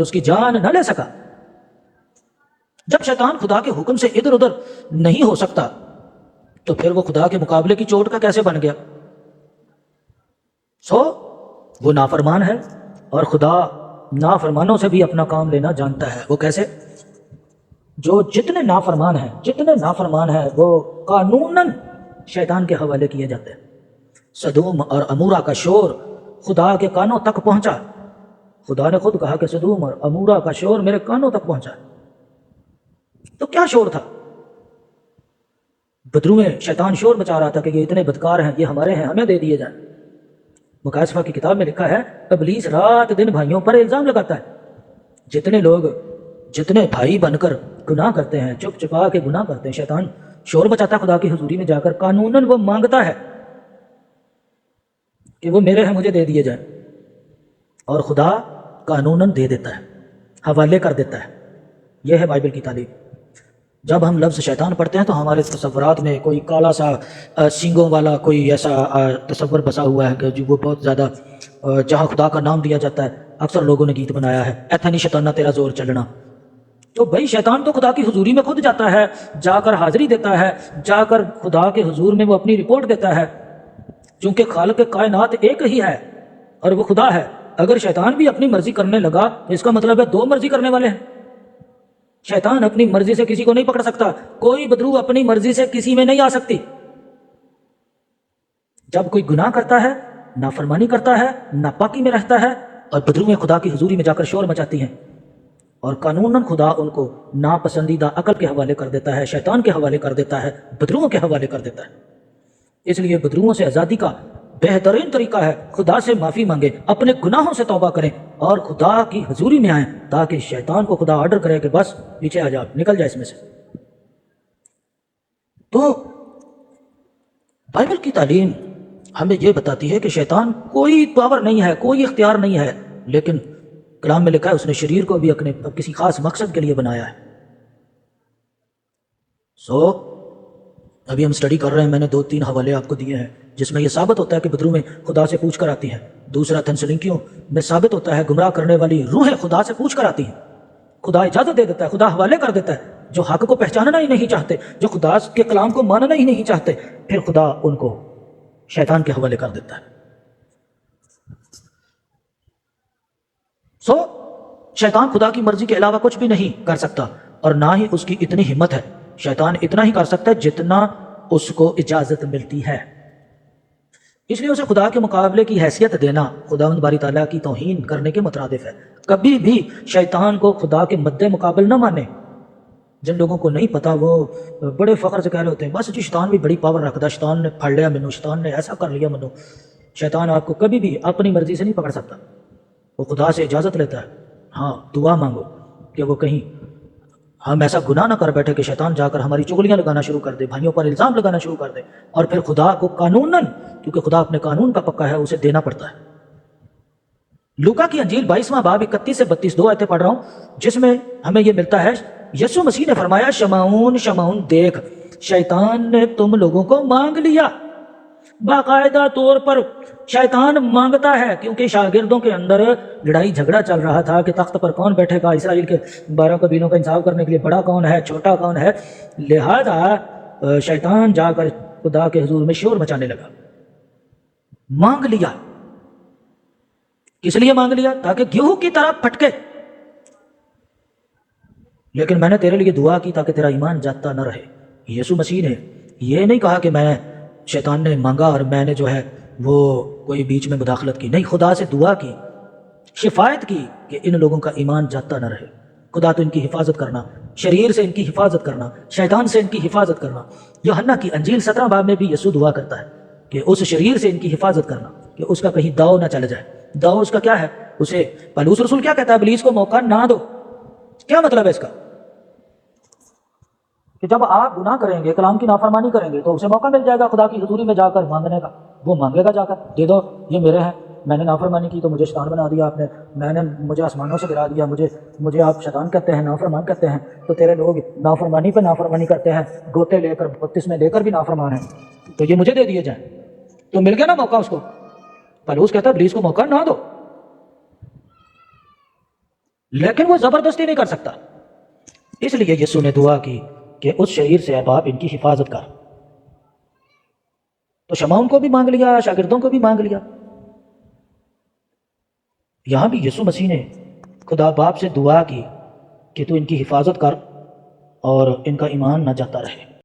اس کی جان نہ لے سکا۔ جب شیطان خدا کے حکم سے ادھر ادھر نہیں ہو سکتا تو پھر وہ خدا کے مقابلے کی چوٹ کا کیسے بن گیا؟ وہ نافرمان ہے، اور خدا نافرمانوں سے بھی اپنا کام لینا جانتا ہے۔ وہ کیسے؟ جو جتنے نافرمان ہیں وہ قانوناً شیطان کے حوالے کیے جاتے ہیں۔ سدوم اور امورا کا شور خدا کے کانوں تک پہنچا۔ خدا نے خود کہا کہ سدوم اور امورا کا شور میرے کانوں تک پہنچا۔ تو کیا شور تھا؟ بدرو میں شیطان شور مچا رہا تھا کہ یہ اتنے بدکار ہیں، یہ ہمارے ہیں، ہمیں دے دیے جائیں۔ مکاشفہ کی کتاب میں لکھا ہے ابلیس رات دن بھائیوں پر الزام لگاتا ہے۔ جتنے بھائی بن کر گناہ کرتے ہیں، چپ چپا کے گناہ کرتے ہیں، شیطان شور مچاتا ہے خدا کی حضوری میں جا کر، قانوناً وہ مانگتا ہے کہ وہ میرے ہیں، مجھے دے دیے جائیں، اور خدا قانوناً دے دیتا ہے، حوالے کر دیتا ہے۔ یہ ہے بائبل کی تعلیم۔ جب ہم لفظ شیطان پڑھتے ہیں تو ہمارے تصورات میں کوئی کالا سا سینگوں والا کوئی ایسا تصور بسا ہوا ہے کہ جو وہ بہت زیادہ جہاں خدا کا نام دیا جاتا ہے، اکثر لوگوں نے گیت بنایا ہے، ایتھا نہیں شیطانہ تیرا زور چلنا۔ تو بھائی شیطان تو خدا کی حضوری میں خود جاتا ہے، جا کر حاضری دیتا ہے، جا کر خدا کے حضور میں وہ اپنی رپورٹ دیتا ہے، چونکہ خالق کائنات ایک ہی ہے اور وہ خدا ہے۔ اگر شیطان بھی اپنی مرضی کرنے لگا تو اس کا مطلب ہے دو مرضی کرنے والے ہیں۔ شیطان اپنی مرضی سے کسی کو نہیں پکڑ سکتا، کوئی بدرو اپنی مرضی سے کسی میں نہیں آ سکتی۔ جب کوئی گناہ کرتا ہے، نافرمانی کرتا ہے، ناپاکی میں رہتا ہے، اور بدرویں خدا کی حضوری میں جا کر شور مچاتی ہیں، اور قانوناً خدا ان کو ناپسندیدہ عقل کے حوالے کر دیتا ہے، شیطان کے حوالے کر دیتا ہے، بدروؤں کے حوالے کر دیتا ہے۔ اس لیے بدروؤں سے آزادی کا بہترین طریقہ ہے خدا سے معافی مانگے، اپنے گناہوں سے توبہ کریں اور خدا کی حضوری میں آئیں، تاکہ شیطان کو خدا آرڈر کرے کہ بس پیچھے آ جا، نکل جائے اس میں سے۔ تو بائبل کی تعلیم ہمیں یہ بتاتی ہے کہ شیطان کوئی پاور نہیں ہے، کوئی اختیار نہیں ہے، لیکن کلام میں لکھا ہے اس نے شریر کو بھی اپنے کسی خاص مقصد کے لیے بنایا ہے۔ ابھی ہم سٹڈی کر رہے ہیں، میں نے 2-3 حوالے آپ کو دیے ہیں جس میں یہ ثابت ہوتا ہے کہ بدرو میں خدا سے پوچھ کر آتی ہیں۔ دوسرا تھسلنکیوں میں ثابت ہوتا ہے گمراہ کرنے والی روحیں خدا سے پوچھ کر آتی ہیں، خدا اجازت دے دیتا ہے، خدا حوالے کر دیتا ہے۔ جو حق کو پہچاننا ہی نہیں چاہتے، جو خدا کے کلام کو ماننا ہی نہیں چاہتے، پھر خدا ان کو شیطان کے حوالے کر دیتا ہے۔ شیطان خدا کی مرضی کے علاوہ کچھ بھی نہیں کر سکتا، اور نہ ہی اس کی اتنی ہمت ہے۔ شیطان اتنا ہی کر سکتا ہے جتنا اس کو اجازت ملتی ہے۔ اس لیے اسے خدا کے مقابلے کی حیثیت دینا خداوند باری تعالیٰ کی توہین کرنے کے مترادف ہے۔ کبھی بھی شیطان کو خدا کے مد مقابل نہ مانے۔ جن لوگوں کو نہیں پتا وہ بڑے فخر سے کہہ رہے ہوتے ہیں بس جی شیطان بھی بڑی پاور رکھتا، شیطان نے پھڑ لیا منو، شیطان نے ایسا کر لیا منو۔ شیطان آپ کو کبھی بھی اپنی مرضی سے نہیں پکڑ سکتا، وہ خدا سے اجازت لیتا ہے۔ ہاں دعا مانگو کہ وہ کہیں ہم ایسا گناہ نہ کر بیٹھے کہ شیطان جا کر ہماری چغلیاں لگانا شروع کر دے، بھائیوں پر الزام لگانا شروع کر دے، اور پھر خدا کو قانوناً، کیونکہ خدا اپنے قانون کا پکا ہے، اسے دینا پڑتا ہے۔ لوکا کی انجیل 22واں باب 31 سے 32 2 آیتیں پڑھ رہا ہوں، جس میں ہمیں یہ ملتا ہے یسوع مسیح نے فرمایا شمعون شمعون دیکھ، شیطان نے تم لوگوں کو مانگ لیا۔ باقاعدہ طور پر شیطان مانگتا ہے، کیونکہ شاگردوں کے اندر لڑائی جھگڑا چل رہا تھا کہ تخت پر کون بیٹھے گا، اسرائیل کے 12 قبیلوں کا انصاف کرنے کے لیے بڑا کون ہے، چھوٹا کون ہے۔ لہذا شیطان جا کر خدا کے حضور میں شور مچانے لگا۔ مانگ لیا، کس لیے مانگ لیا؟ تاکہ گیہوں کی طرح پھٹکے۔ لیکن میں نے تیرے لیے دعا کی تاکہ تیرا ایمان جاتا نہ رہے۔ یسوع مسیح نے یہ نہیں کہا کہ میں شیطان نے مانگا اور میں نے جو ہے وہ کوئی بیچ میں مداخلت کی، نہیں، خدا سے دعا کی، شفاعت کی کہ ان لوگوں کا ایمان جاتا نہ رہے۔ خدا تو ان کی حفاظت کرنا، شریر سے ان کی حفاظت کرنا، شیطان سے ان کی حفاظت کرنا۔ یوحنا کی انجیل 17 باب میں بھی یسوع دعا کرتا ہے کہ اس شریر سے ان کی حفاظت کرنا، کہ اس کا کہیں داؤ نہ چل جائے۔ داؤ اس کا کیا ہے؟ اسے پولس رسول کیا کہتا ہے؟ ابلیس کو موقع نہ دو۔ کیا مطلب ہے اس کا؟ کہ جب آپ گناہ کریں گے، کلام کی نافرمانی کریں گے، تو اسے موقع مل جائے گا خدا کی حضوری میں جا کر مانگنے کا۔ وہ مانگے گا جا کر، دے دو، یہ میرے ہیں، میں نے نافرمانی کی تو مجھے شیطان بنا دیا آپ نے، مجھے آسمانوں سے گرا دیا، مجھے آپ شیطان کہتے ہیں، نافرمان کہتے ہیں۔ تو تیرے لوگ نافرمانی پہ نافرمانی کرتے ہیں، گوتے لے کر بپتسمے لے کر بھی نافرمان ہیں، تو یہ مجھے دے دیے جائیں۔ تو مل گیا نا موقع اس کو۔ پولس کہتا ہے ابلیس کو موقع نہ دو۔ لیکن وہ زبردستی نہیں کر سکتا. اس لیے یسوع نے دعا کی کہ اس شریر سے اے باپ ان کی حفاظت کر. تو شمعون کو بھی مانگ لیا، شاگردوں کو بھی مانگ لیا. یہاں بھی یسوع مسیح نے خدا باپ سے دعا کی کہ تو ان کی حفاظت کر اور ان کا ایمان نہ جاتا رہے.